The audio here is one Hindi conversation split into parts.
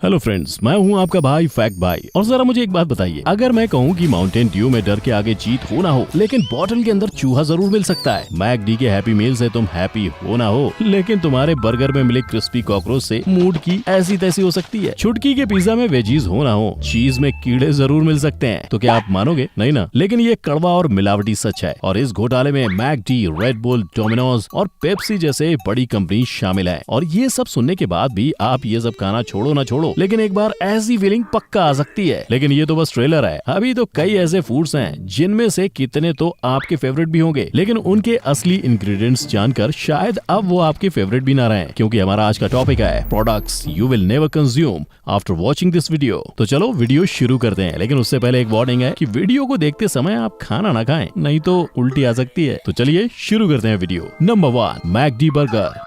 हेलो फ्रेंड्स, मैं हूं आपका भाई फैक्ट भाई। और जरा मुझे एक बात बताइए, अगर मैं कहूं कि माउंटेन ड्यू में डर के आगे जीत हो ना हो, लेकिन बॉटल के अंदर चूहा जरूर मिल सकता है। मैकडी के हैप्पी मील से तुम हैप्पी हो ना हो, लेकिन तुम्हारे बर्गर में मिले क्रिस्पी कॉकरोच से मूड की ऐसी तैसी हो सकती है। छुटकी के पिज्जा में वेजीज हो ना हो, चीज में कीड़े जरूर मिल सकते हैं। तो क्या आप मानोगे? नहीं ना। लेकिन ये कड़वा और मिलावटी सच है, और इस घोटाले में मैकडी, रेड बुल, डोमिनोज और पेप्सी जैसे बड़ी कंपनी शामिल है। और ये सब सुनने के बाद भी आप ये सब खाना छोड़ो ना छोड़ो, लेकिन एक बार ऐसी फीलिंग पक्का आ सकती है। लेकिन ये तो बस ट्रेलर है, अभी तो कई ऐसे फूड्स हैं जिनमें से कितने तो आपके फेवरेट भी होंगे, लेकिन उनके असली इंग्रेडिएंट्स जानकर शायद अब वो आपके फेवरेट भी ना रहे। क्योंकि हमारा आज का टॉपिक है products you will never consume after watching this video. तो चलो वीडियो शुरू करते हैं, लेकिन उससे पहले एक वार्निंग है कि वीडियो को देखते समय आप खाना ना खाएं, नहीं तो उल्टी आ सकती है। तो चलिए शुरू करते हैं वीडियो। Number 1, McD burger.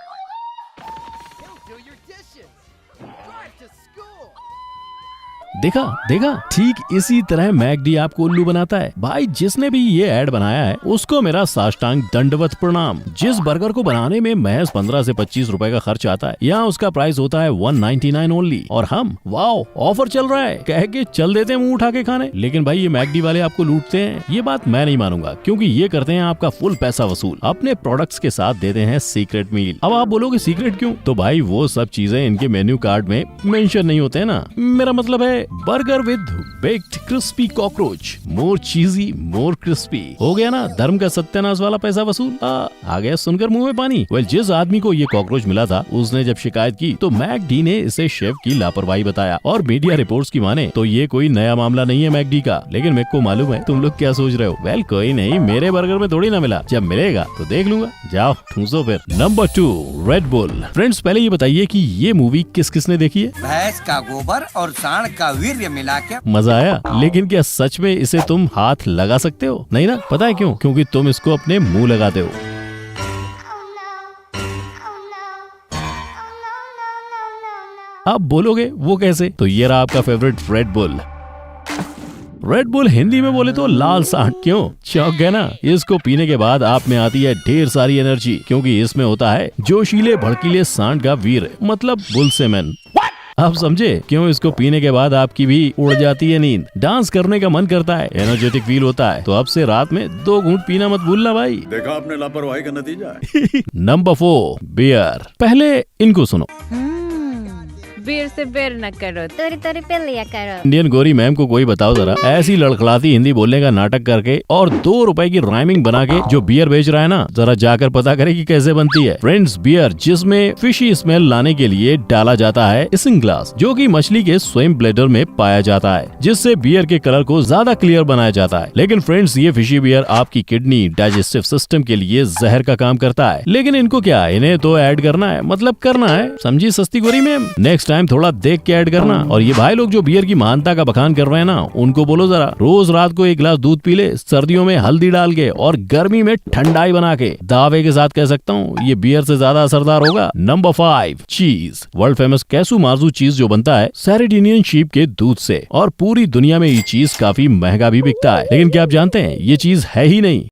देखा देखा, ठीक इसी तरह मैकडी आपको उल्लू बनाता है। भाई जिसने भी ये ऐड बनाया है उसको मेरा साष्टांग दंडवत प्रणाम। जिस बर्गर को बनाने में महज 15 से 25 रुपए का खर्च आता है, यहाँ उसका प्राइस होता है 199 ओनली। और हम वाओ ऑफर चल रहा है कह के चल देते हैं मुंह उठा के खाने। लेकिन भाई ये मैकडी वाले आपको लूटते हैं, ये बात मैं नहीं मानूंगा, क्योंकि ये करते हैं आपका फुल पैसा वसूल। अपने प्रोडक्ट्स के साथ देते हैं सीक्रेट मील। अब आप बोलोगे सीक्रेट क्यों? तो भाई वो सब चीजें इनके मेन्यू कार्ड में मेंशन नहीं होते हैं ना। मेरा मतलब है burger with baked crispy cockroach, more cheesy more crispy. हो गया ना धर्म का सत्यानाश वाला पैसा वसूल। आ गया सुनकर मुंह में पानी। जिस आदमी को ये कॉकरोच मिला था उसने जब शिकायत की तो मैकडी ने इसे शेफ की लापरवाही बताया। और मीडिया रिपोर्ट्स की माने तो ये कोई नया मामला नहीं है मैकडी का। लेकिन मेरे को मालूम है तुम लोग क्या सोच रहे हो। वेल कोई नहीं, मेरे बर्गर में थोड़ी ना मिला, जब मिलेगा तो देख लूंगा। जाओ ठूसो फिर। Number 2, red bull. फ्रेंड्स पहले ये बताइए कि ये मूवी किस किसने देखी है? भैंस का गोबर और सांड का वीर्य मिला के। मजा आया? लेकिन क्या सच में इसे तुम हाथ लगा सकते हो? नहीं ना। पता है क्यों? क्योंकि तुम इसको अपने मुंह लगाते हो। आप बोलोगे वो कैसे? तो ये रहा आपका favourite red bull. Red bull Hindi में बोले तो लाल सांड। क्यों? चौंक गए ना? इसको पीने के बाद आप में आती है ढेर सारी एनर्जी, क्योंकि इसमें होता है जोशीले भड़कीले सांड का वीर, मतलब बुल सेमेन। आप समझे क्यों इसको पीने के बाद आपकी भी उड़ जाती है नींद, डांस करने का मन करता है, एनर्जेटिक फील होता है। तो अब से रात में 2 घूंट पीना मत भूलना भाई। देखा आपने लापरवाही का नतीजा है। Number 4, beer. पहले इनको सुनो। बीर से बेर न करो, तोरी तोरी पे लिया करो। इंडियन गोरी मैम को कोई बताओ जरा, ऐसी लड़खड़ाती हिंदी बोलने का नाटक करके और 2 रुपए की राइमिंग बना के जो बियर बेच रहा है ना, जरा जाकर पता करे कि कैसे बनती है। फ्रेंड्स बियर जिसमें फिशी स्मेल लाने के लिए डाला जाता है इसिंग्लास, जो कि मछली के स्विम ब्लैडर में पाया जाता है, जिससे बियर के कलर को ज्यादा क्लियर बनाया जाता है। लेकिन फ्रेंड्स ये फिशी बियर आपकी किडनी, डाइजेस्टिव सिस्टम के लिए जहर का काम करता है। लेकिन इनको क्या, इन्हें तो ऐड करना है, मतलब करना है। समझी सस्ती गोरी मैम? नेक्स्ट टाइम थोड़ा देख के ऐड करना। और ये भाई लोग जो बियर की महानता का बखान कर रहे हैं ना, उनको बोलो जरा रोज रात को 1 गिलास दूध पी ले, सर्दियों में हल्दी डाल के और गर्मी में ठंडाई बना के। दावे के साथ कह सकता हूँ ये बियर से ज्यादा असरदार होगा। नंबर 5, चीज। वर्ल्ड फेमस कैसू मार्जू चीज जो बनता है सैरेडिनियन शीप के दूध से, और पूरी दुनिया में ये चीज काफी महंगा भी बिकता है। लेकिन क्या आप जानते हैं ये चीज है ही नहीं।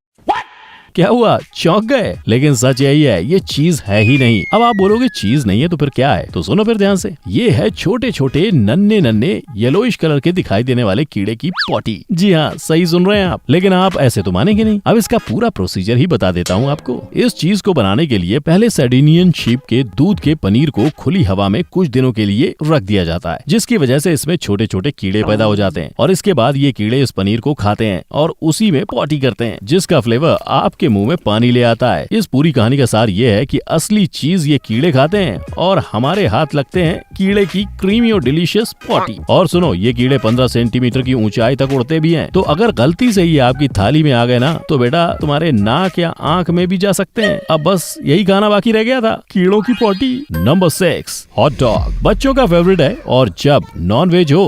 क्या हुआ? चौंक गए? लेकिन सच यही है, ये चीज है ही नहीं। अब आप बोलोगे चीज नहीं है तो फिर क्या है? तो सुनो फिर ध्यान से। ये है छोटे छोटे नन्हे नन्हे येलोइश कलर के दिखाई देने वाले कीड़े की पॉटी। जी हाँ, सही सुन रहे हैं आप। लेकिन आप ऐसे तो मानेंगे नहीं। अब इसका पूरा प्रोसीजर ही बता देता हूँ आपको। इस चीज को बनाने के लिए पहले सैर्डिनियन शीप के दूध के पनीर को खुली हवा में कुछ दिनों के लिए रख दिया जाता है, जिसकी वजह से इसमें छोटे छोटे कीड़े पैदा हो जाते हैं। और इसके बाद ये कीड़े इस पनीर को खाते हैं और उसी में पॉटी करते हैं, जिसका फ्लेवर आपके मुंह में पानी ले आता है। इस पूरी कहानी का सार ये है कि असली चीज ये कीड़े खाते हैं और हमारे हाथ लगते हैं कीड़े की क्रीमी और डिलीशियस पॉटी। और सुनो, ये कीड़े 15 सेंटीमीटर की ऊंचाई तक उड़ते भी हैं। तो अगर गलती से ये आपकी थाली में आ गए ना, तो बेटा तुम्हारे नाक या आंख में भी जा सकते हैं। अब बस यही खाना बाकी रह गया था, कीड़ों की पॉटी। Number 6, hot dog. बच्चों का फेवरेट है, और जब नॉन वेज हो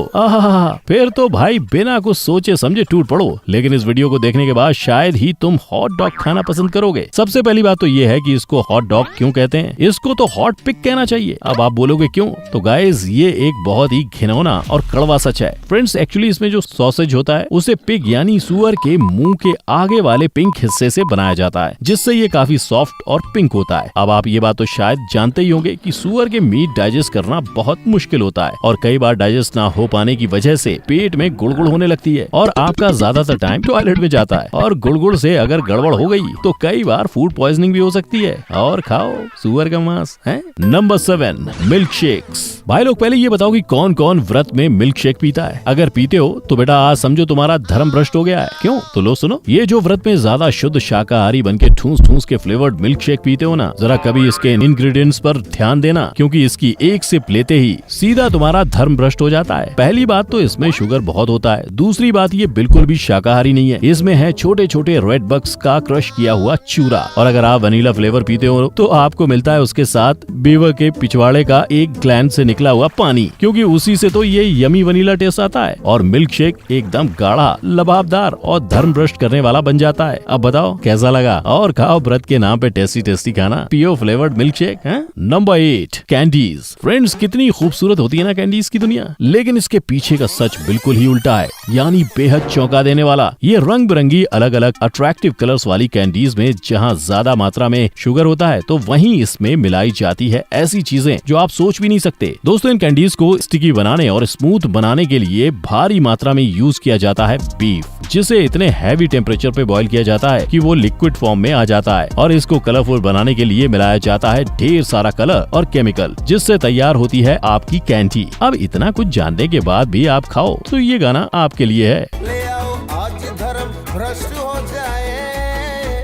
फिर तो भाई बिना कुछ सोचे समझे टूट पड़ो। लेकिन इस वीडियो को देखने के बाद शायद ही तुम हॉट डॉग खाना पसंद करोगे। सबसे पहली बात तो ये है कि इसको हॉट डॉग क्यों कहते हैं, इसको तो हॉट पिग कहना चाहिए। अब आप बोलोगे क्यों, तो गाइस ये एक बहुत ही घिनौना और कड़वा सच है। फ्रेंड्स एक्चुअली इसमें जो सॉसेज होता है उसे पिग यानी सुअर के मुंह के आगे वाले पिंक हिस्से से बनाया जाता है, जिससे ये काफी सॉफ्ट और पिंक होता है। अब आप ये बात तो शायद जानते ही होंगे कि सुअर के मीट डाइजेस्ट करना बहुत मुश्किल होता है और कई बार डाइजेस्ट ना हो पाने की वजह से पेट में गुड़गुड़ होने लगती है और आपका ज्यादातर टाइम टॉयलेट में जाता है। और गुड़गुड़ से अगर गड़बड़ हो गई तो कई बार फूड पॉइजनिंग भी हो सकती है। और खाओ सुअर का मांस है। Number 7 milk shakes. भाई लोग पहले ये बताओ कि कौन कौन व्रत में मिल्क शेक पीता है। अगर पीते हो तो बेटा आज समझो तुम्हारा धर्म भ्रष्ट हो गया है। क्यों, तो लो सुनो, ये जो व्रत में ज्यादा शुद्ध शाकाहारी बनके ठूस ठूस के फ्लेवर्ड मिल्क शेक पीते हो ना, जरा कभी इसके इंग्रेडिएंट्स पर ध्यान देना, क्योंकि इसकी एक सिप लेते ही सीधा तुम्हारा धर्म भ्रष्ट हो जाता है। पहली बात तो इसमें शुगर बहुत होता है, दूसरी बात ये बिल्कुल भी शाकाहारी नहीं है। इसमें है छोटे छोटे रेड बक्स का क्रश किया हुआ चूरा, और अगर आप वनीला फ्लेवर पीते हो तो आपको मिलता है उसके साथ बीवर के पिछवाड़े का एक ग्लैंड से निकला हुआ पानी, क्योंकि उसी से तो ये यमी वनीला टेस्ट आता है और मिल्क शेक एकदम गाढ़ा, लबाबदार और धर्म भ्रष्ट करने वाला बन जाता है। अब बताओ कैसा लगा, और खाओ व्रत के नाम पे टेस्टी टेस्टी खाना, पियो flavoured milk shake. Number 8 candies. Friends कितनी खूबसूरत होती है ना कैंडीज की दुनिया, लेकिन इसके पीछे का सच बिल्कुल ही उल्टा है, यानी बेहद चौंका देने वाला। ये रंग बिरंगी अलग अलग अट्रैक्टिव कलर्स वाली कैंडीज में जहाँ ज्यादा मात्रा में शुगर होता है तो वहीं इसमें मिलाई जाती है ऐसी चीजें जो आप सोच भी नहीं सकते। दोस्तों इन कैंडीज को स्टिकी बनाने और स्मूथ बनाने के लिए भारी मात्रा में यूज किया जाता है बीफ, जिसे इतने हैवी टेम्परेचर पे बॉईल किया जाता है कि वो लिक्विड फॉर्म में आ जाता है, और इसको कलरफुल बनाने के लिए मिलाया जाता है ढेर सारा कलर और केमिकल, जिससे तैयार होती है आपकी कैंडी। अब इतना कुछ जानने के बाद भी आप खाओ तो ये गाना आपके लिए है। ले आओ आज धर्म भ्रष्ट हो जाए।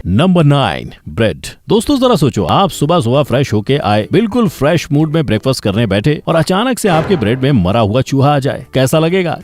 Number 9 bread. दोस्तों जरा सोचो, आप सुबह सुबह फ्रेश होके आए, बिल्कुल फ्रेश मूड में ब्रेकफास्ट करने बैठे और अचानक से आपके ब्रेड में मरा हुआ चूहा आ जाए, कैसा लगेगा?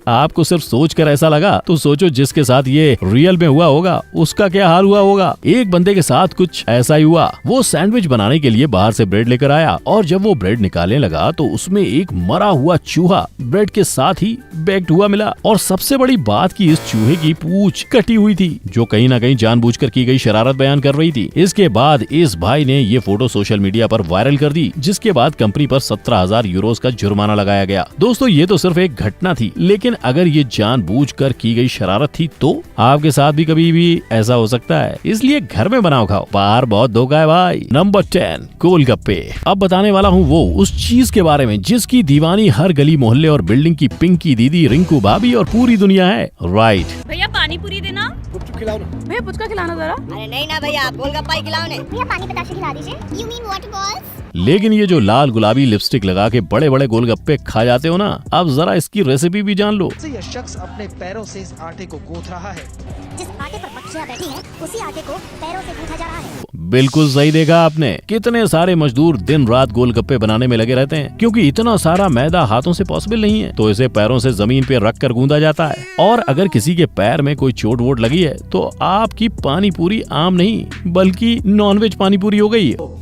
आपको सिर्फ सोचकर ऐसा लगा तो सोचो जिसके साथ ये रियल में हुआ होगा उसका क्या हाल हुआ होगा। एक बंदे के साथ कुछ ऐसा ही हुआ। वो सैंडविच बनाने के लिए बाहर से ब्रेड लेकर आया और जब वो ब्रेड निकालने लगा तो उसमें एक मरा हुआ चूहा ब्रेड के साथ ही बेक्ड हुआ मिला। और सबसे बड़ी बात कि इस चूहे की पूंछ कटी हुई थी, जो कहीं ना कहीं जानबूझकर की गई शरारत बयान कर रही थी। इसके बाद इस भाई ने ये फोटो सोशल मीडिया पर वायरल कर दी, जिसके बाद कंपनी पर 17,000 यूरोज का जुर्माना लगाया गया। दोस्तों ये तो सिर्फ एक घटना थी, लेकिन अगर ये जानबूझकर की गई शरारत थी तो आपके साथ भी कभी भी ऐसा हो सकता है, इसलिए घर में बनाओ खाओ, बाहर बहुत धोखा है भाई। नंबर 10 गोलगप्पे। अब बताने वाला हूँ वो उस चीज के बारे में जिसकी दीवानी हर गली मोहल्ले और बिल्डिंग की पिंकी दीदी, रिंकू भाभी और पूरी दुनिया है। राइट, भैया पानी पूरी देना, भैया पुचका खिलाना जरा। अरे नहीं ना भैया, गोलगप्पा ही खिलाओ ने। भैया पानी बताशे खिला दीजिए। You mean water balls? लेकिन ये जो लाल गुलाबी लिपस्टिक लगा के बड़े बड़े गोलगप्पे खा जाते हो ना, अब जरा इसकी रेसिपी भी जान लो। यह शख्स अपने पैरों से इस आटे को गूंथ रहा है। जिस आटे पर मक्खियाँ बैठी हैं, उसी आटे को पैरों से गूंथा जा रहा है। बिल्कुल सही देखा आपने। कितने सारे मजदूर दिन रात गोलगप्पे बनाने में लगे रहते हैं, क्योंकि इतना सारा मैदा हाथों से पॉसिबल नहीं है, तो इसे पैरों से जमीन पे रख कर गूंदा जाता है। और अगर किसी के पैर में कोई चोट वोट लगी है तो आपकी पानी पूरी आम नहीं बल्कि नॉनवेज पानी पूरी हो गई है।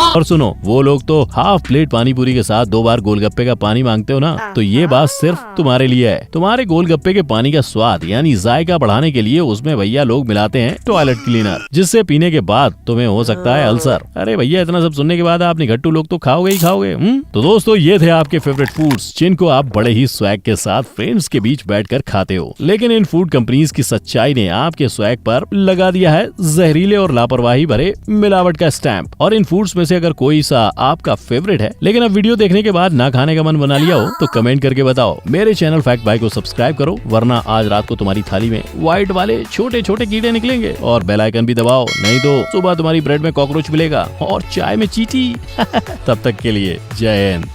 और सुनो, वो लोग तो हाफ प्लेट पानी पूरी के साथ 2 बार गोलगप्पे का पानी मांगते हो ना, तो ये बात सिर्फ तुम्हारे लिए है। तुम्हारे गोलगप्पे के पानी का स्वाद यानी जायका बढ़ाने के लिए उसमें भैया लोग मिलाते हैं टॉयलेट क्लीनर, जिससे पीने के बाद तुम्हें हो सकता है अल्सर। अरे भैया इतना सब सुनने के बाद आप निघट्टू लोग तो खाओगे ही खाओगे। तो दोस्तों ये थे आपके फेवरेट फूड्स, जिनको आप बड़े ही स्वैग के साथ फ्रेंड्स के बीच बैठकर खाते हो। लेकिन इन फूड कंपनीज की सच्चाई ने आपके स्वैग पर लगा दिया है जहरीले और लापरवाही भरे मिलावट का स्टैंप। और इन फूड्स में से अगर कोई सा आपका फेवरेट है, लेकिन अब वीडियो देखने के बाद ना खाने का मन बना लिया हो, तो कमेंट करके बताओ। मेरे चैनल फैक्ट बाय को सब्सक्राइब करो, वरना आज रात को तुम्हारी थाली में व्हाइट वाले छोटे छोटे कीड़े निकलेंगे। और बेल आइकन भी दबाओ, नहीं तो सुबह तुम्हारी ब्रेड में कॉकरोच मिलेगा और चाय में चींटी। तब तक के लिए जय हिंद।